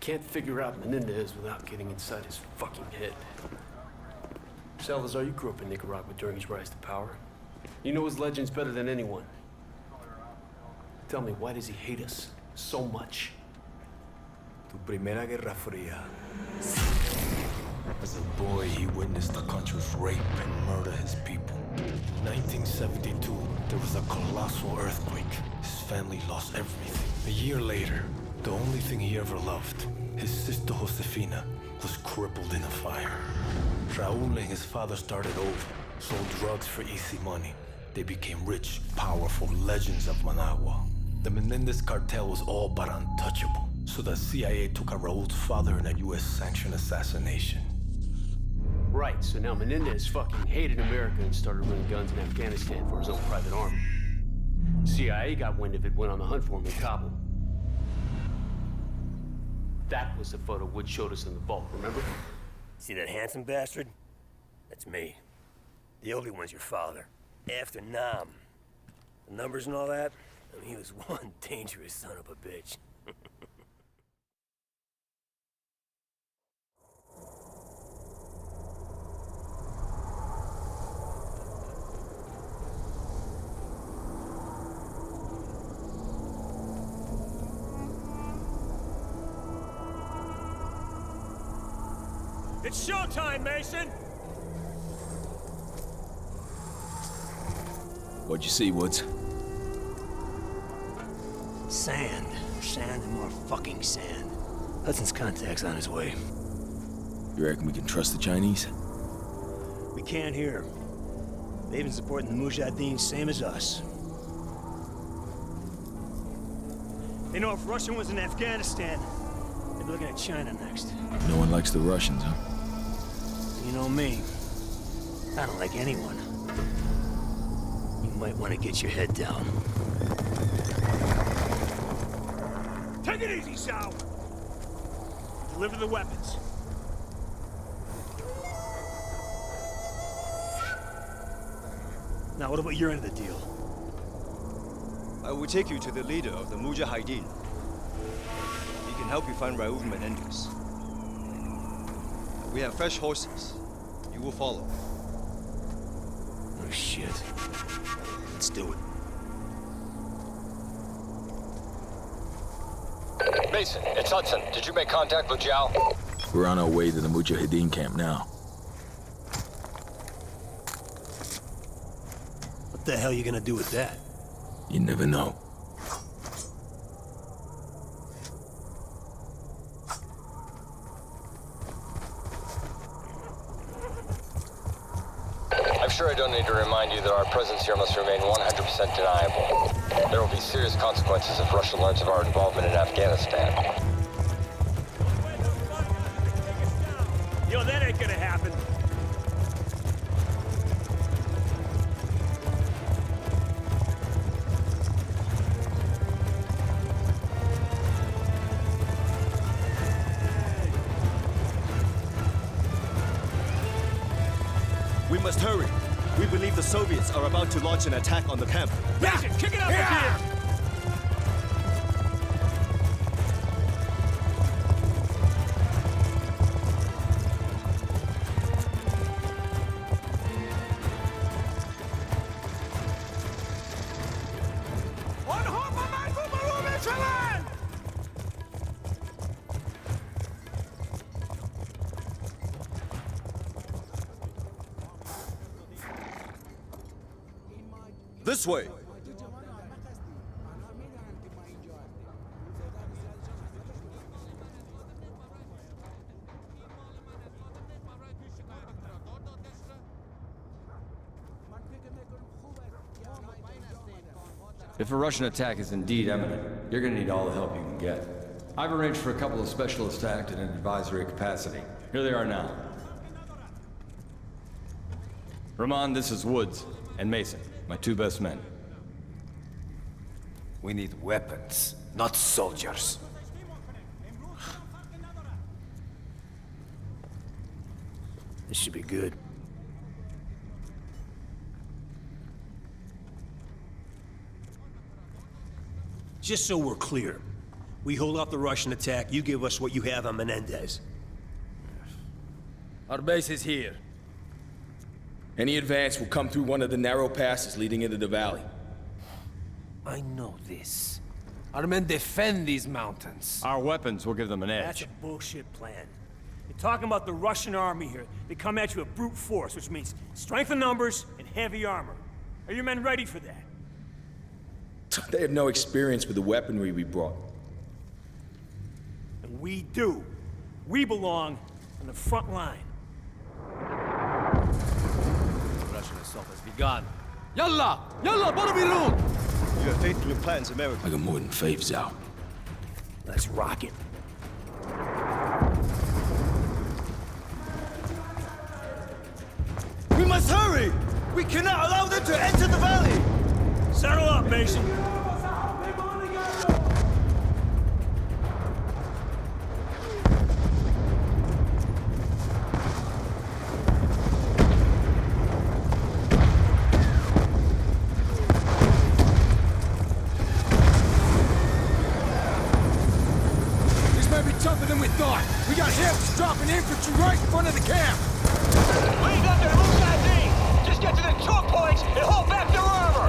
can't figure out Menendez without getting inside his fucking head. Salazar, you grew up in Nicaragua during his rise to power. You know his legends better than anyone. Tell me, why does he hate us so much? Tu Primera Guerra Fría. As a boy, he witnessed the country's rape and murder his people. In 1972, there was a colossal earthquake. His family lost everything. A year later, the only thing he ever loved, his sister Josefina, was crippled in a fire. Raúl and his father started over, sold drugs for easy money. They became rich, powerful legends of Managua. The Menendez cartel was all but untouchable, so the CIA took out Raúl's father in a US-sanctioned assassination. Right, so now Menendez fucking hated America and started running guns in Afghanistan for his own private army. CIA got wind of it, went on the hunt for him in Kabul. That was the photo Wood showed us in the vault, remember? See that handsome bastard? That's me. The older one's your father. After Nam. The numbers and all that, I mean, he was one dangerous son of a bitch. It's showtime, Mason! What'd you see, Woods? Sand. Sand and more fucking sand. Hudson's contact's on his way. You reckon we can trust the Chinese? We can't here. They've been supporting the Mujahideen same as us. They know if Russia was in Afghanistan, they'd be looking at China next. No one likes the Russians, huh? You know me. I don't like anyone. You might want to get your head down. Take it easy, Sal! Deliver the weapons. Now, what about your end of the deal? I will take you to the leader of the Mujahideen. He can help you find Raúl Menendez. We have fresh horses. You will follow. Oh, shit. Let's do it. Mason, it's Hudson. Did you make contact with Zhao? We're on our way to the Mujahideen camp now. What the hell are you gonna do with that? You never know. I'm sure I don't need to remind you that our presence here must remain 100% deniable. There will be serious consequences if Russia learns of our involvement in Afghanistan. Yo, that ain't gonna happen. We must hurry. We believe the Soviets are about to launch an attack on the camp. Mason, kick it up in here! This way! If a Russian attack is indeed imminent, you're gonna need all the help you can get. I've arranged for a couple of specialists to act in an advisory capacity. Here they are now. Rahman, this is Woods, and Mason, my two best men. We need weapons, not soldiers. This should be good. Just so we're clear, We hold off the Russian attack, you give us what you have on Menendez. Our base is here. Any advance will come through one of the narrow passes leading into the valley. I know this. Our men defend these mountains. Our weapons will give them an That's edge. a bullshit plan. You're talking about the Russian army here. They come at you with brute force, which means strength in numbers and heavy armor. Are your men ready for that? They have no experience with the weaponry we brought. And we do. We belong on the front line. The Russian assault has begun. Yalla! Yalla, Barabilun! You have faith in your plans, America. I got more than faith, Zhao. Let's rock it. We must hurry! We cannot allow them to enter the valley! Saddle up, Mason. This may be tougher than we thought. We got hips dropping infantry right in front of the camp. Lead them to the Mujahideen! Just get to the choke points and hold back their armor!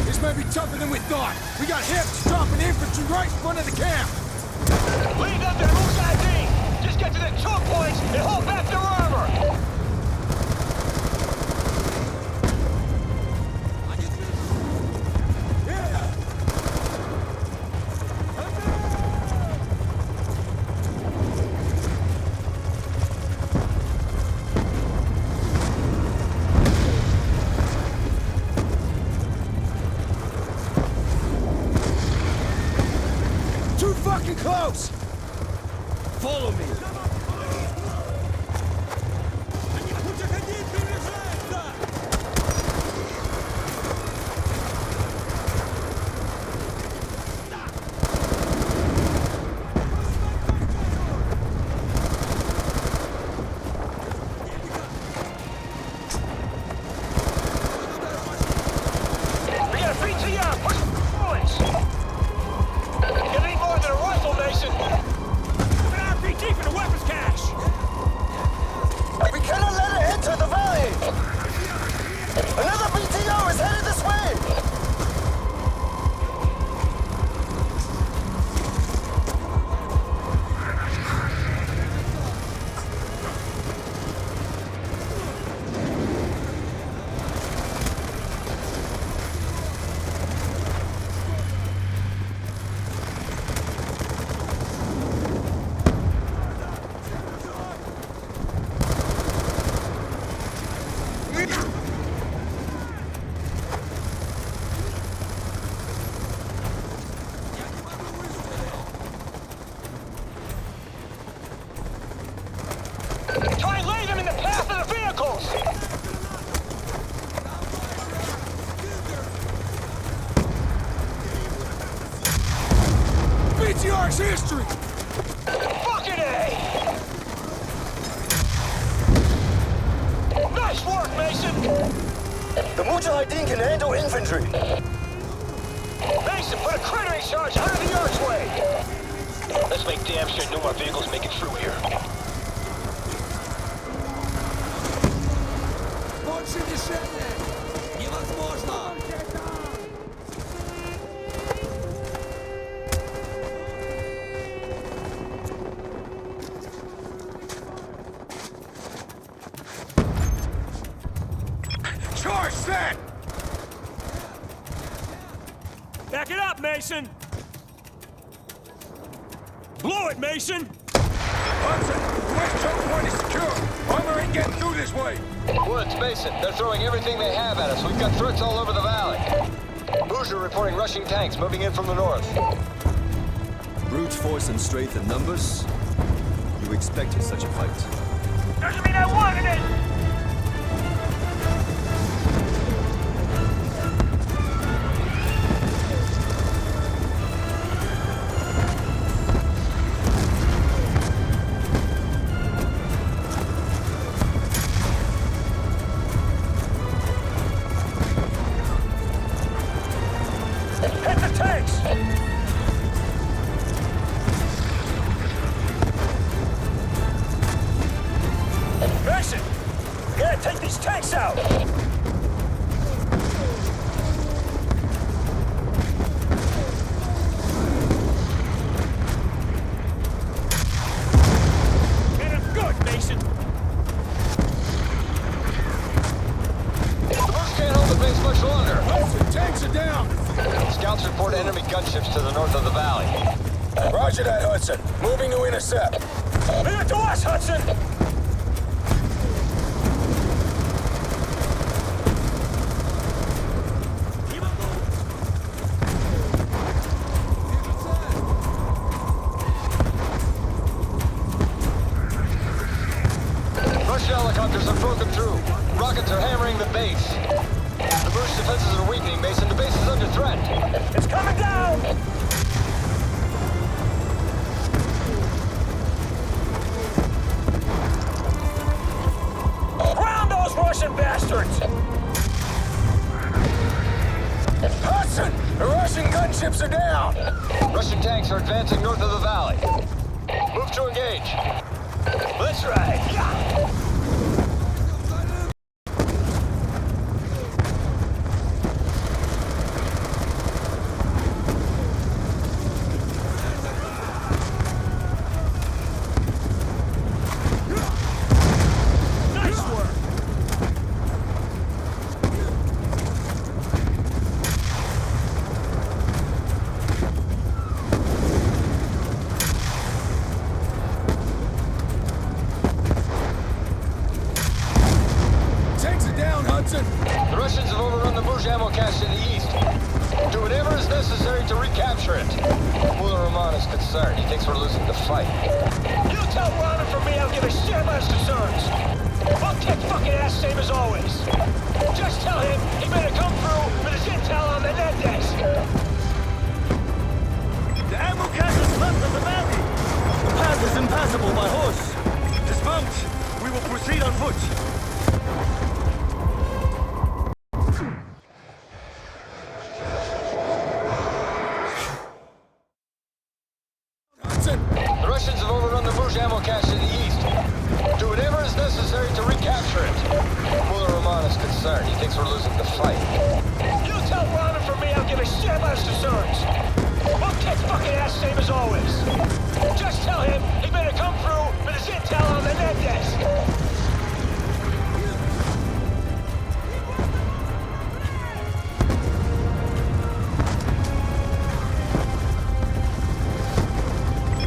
This may be tougher than we thought. We got hips dropping infantry right in front of the camp. Lead them to the Mujahideen! Just get to the choke points and hold back their armor! Too fucking close! Follow me! We got a BTR! Push the points! You need more than a rifle, Mason! An RPG for the weapons cache! We cannot let it enter the valley! Another BTR is headed this way! Try and lay them in the path of the vehicles! BTR's history! Fucking A! Nice work, Mason! The Mujahideen can handle infantry! Mason, put a crittering charge under the archway! Let's make damn sure no more vehicles make it through here. Charge set! Back it up, Mason! Blow it, Mason! Hudson, the west choke point is secure. Armor ain't getting through this way. Woods, Mason, they're throwing everything they have at us. We've got threats all over the valley. Hoosier reporting rushing tanks moving in from the north. Brute force and strength in numbers? You expected such a fight. Doesn't mean I wanted it! Hit the tanks! Mason! We gotta take these tanks out! Hit him good, Mason! The Moose can't hold the base much longer. Tanks are down! Scouts report enemy gunships to the north of the valley. Roger that, Hudson. Moving to intercept. Leave it to us, Hudson! Russian helicopters have broken through. Rockets are hammering the base. The Moose defenses are weakening, Mason. The base is under threat. It's coming down! Ground those Russian bastards! Hudson! The Russian gunships are down! Russian tanks are advancing north of the valley. Move to engage. Let's ride! Yeah. Nice work! Tanks are down, Hudson! The Russians have overrun the Moose ammo cache in the east. Do whatever is necessary to recapture it. Mullah Rahman is concerned. He thinks we're losing the fight. You tell Ron and from me I'll give a shit about his concerns. We'll kick fucking ass same as always. Just tell him he better come through with his intel on Menendez. The ammo cache is left of the valley. The path is impassable by horse. Dismount. We will proceed on foot. Hudson! The Russians have overrun the Moose ammo cache in the east. Do whatever is necessary to recapture it. Mullah Rahman is concerned. He thinks we're losing the fight. You tell Ron and from me I'll give a shit about his concerns. We'll kick fucking ass same as always. Just tell him he better come through with his intel on Menendez.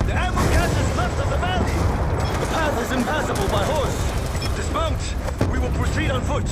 The ammo cache is left of the valley. The path is impassable by horse. Dismount. We will proceed on foot.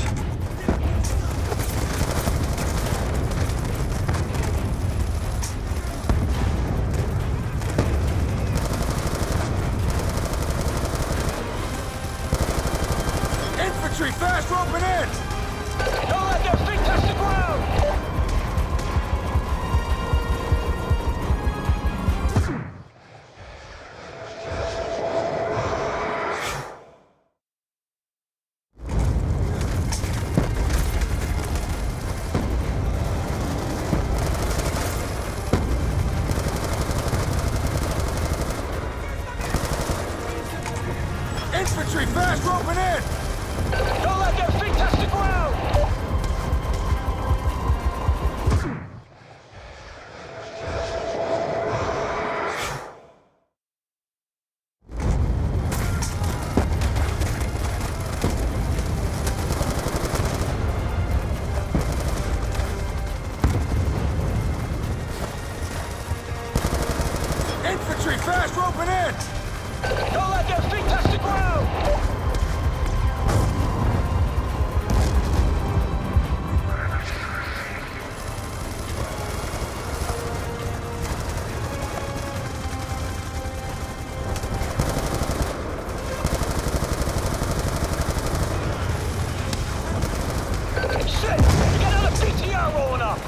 up!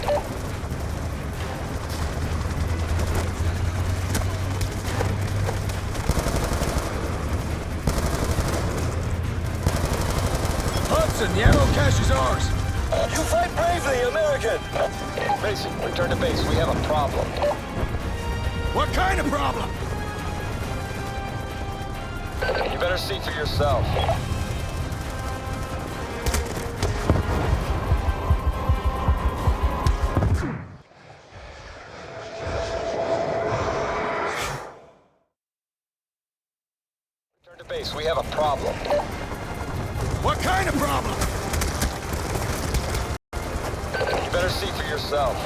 Hudson, the ammo cache is ours. You fight bravely, American! Mason, return to base. We have a problem. What kind of problem? You better see for yourself. Return to base. We have a problem. What kind of problem? You better see for yourself.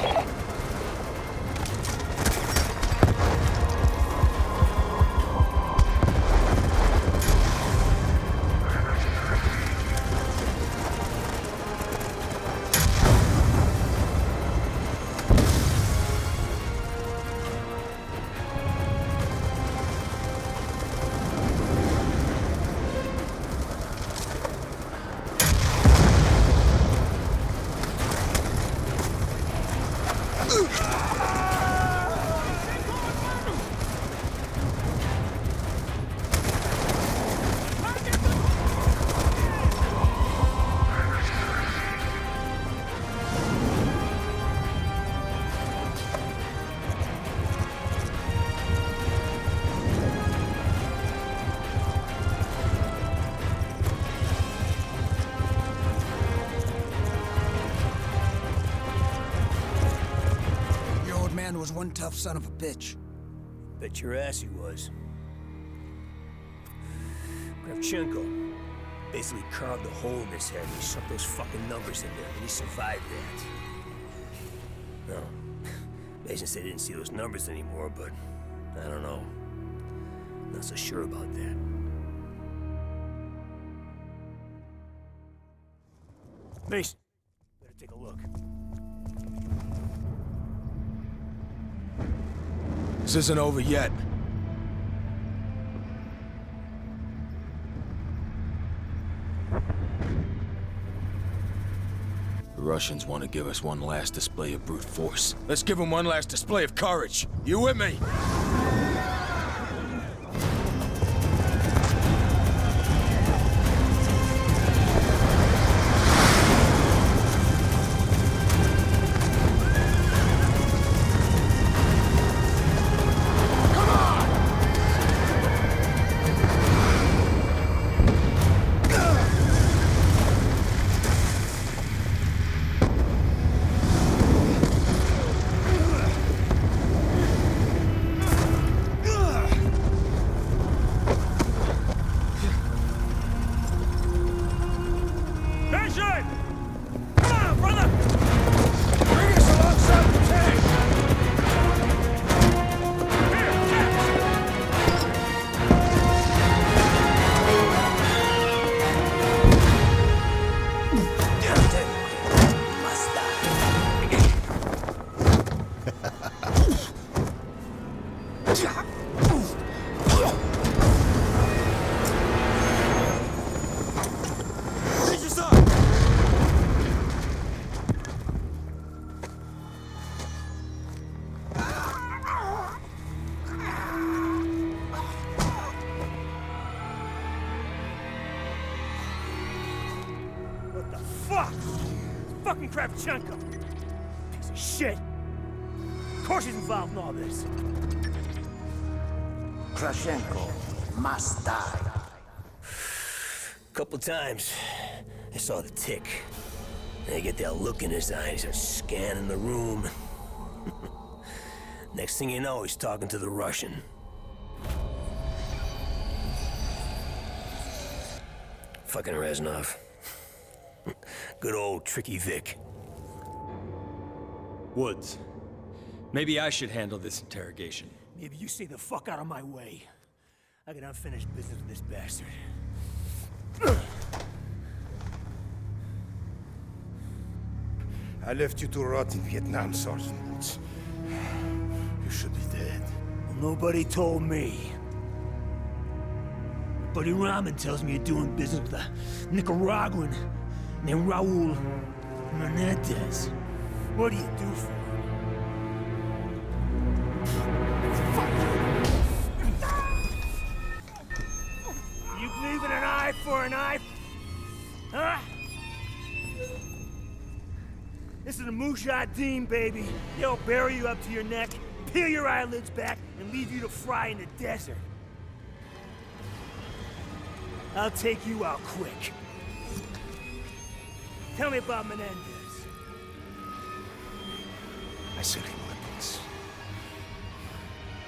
Was one tough son of a bitch. Bet your ass he was. Kravchenko basically carved a hole in his head and he shoved those fucking numbers in there, and he survived that. No. Mason said he didn't see those numbers anymore, but I don't know. Not so sure about that. Mason, better take a look. This isn't over yet. The Russians want to give us one last display of brute force. Let's give them one last display of courage. You with me? Fucking Kravchenko! Piece of shit! Of course he's involved in all this! Kravchenko must die. Couple times, I saw the tick. And I get that look in his eyes, he's scanning the room. Next thing you know, he's talking to the Russian. Fucking Reznov. Good old Tricky Vic. Woods. Maybe I should handle this interrogation. Maybe you stay the fuck out of my way. I got unfinished business with this bastard. I left you to rot in Vietnam, Sergeant Woods. You should be dead. Nobody told me. Buddy Rahman tells me you're doing business with a Nicaraguan named Raul Menendez. What do you do for him? You believe in an eye for an eye? Huh? This is the Mujahideen, baby. They'll bury you up to your neck, peel your eyelids back, and leave you to fry in the desert. I'll take you out quick. Tell me about Menendez. I sell him weapons.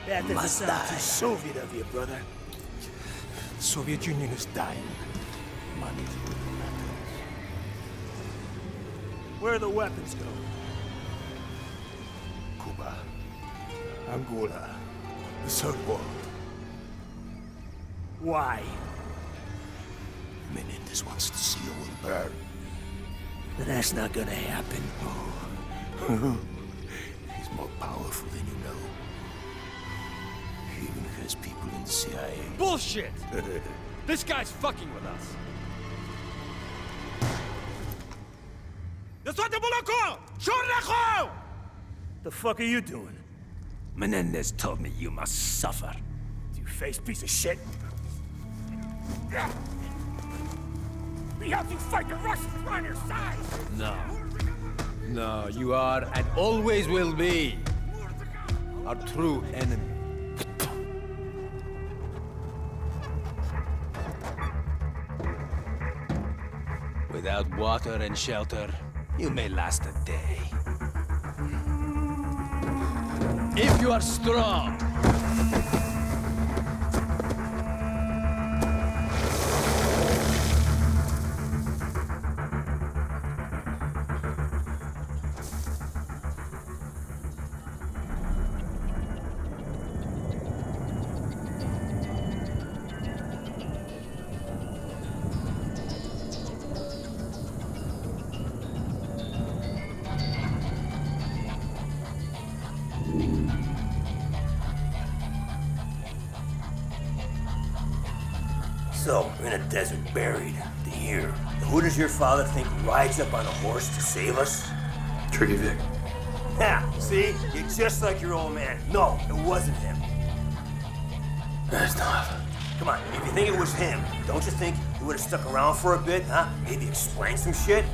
That doesn't sound too Soviet of you, brother. The Soviet Union is dying. Money really matters. Where do the weapons go? Cuba, Angola, the Third World. Why? Menendez wants to see the world burn. But that's not gonna happen. He's more powerful than you know. He even has people in the CIA. Bullshit! This guy's fucking with us. The fuck are you doing? Menendez told me you must suffer. You face piece of shit. We helped you fight the Russians on your side! No. No, you are and always will be our true enemy. Without water and shelter, you may last a day. If you are strong, So, we're in a desert, buried, to here. Who does your father think rides up on a horse to save us? Tricky Vic. Ha! See? You're just like your old man. No, it wasn't him. That's not. Come on, if you think it was him, don't you think he would have stuck around for a bit, huh? Maybe explain some shit?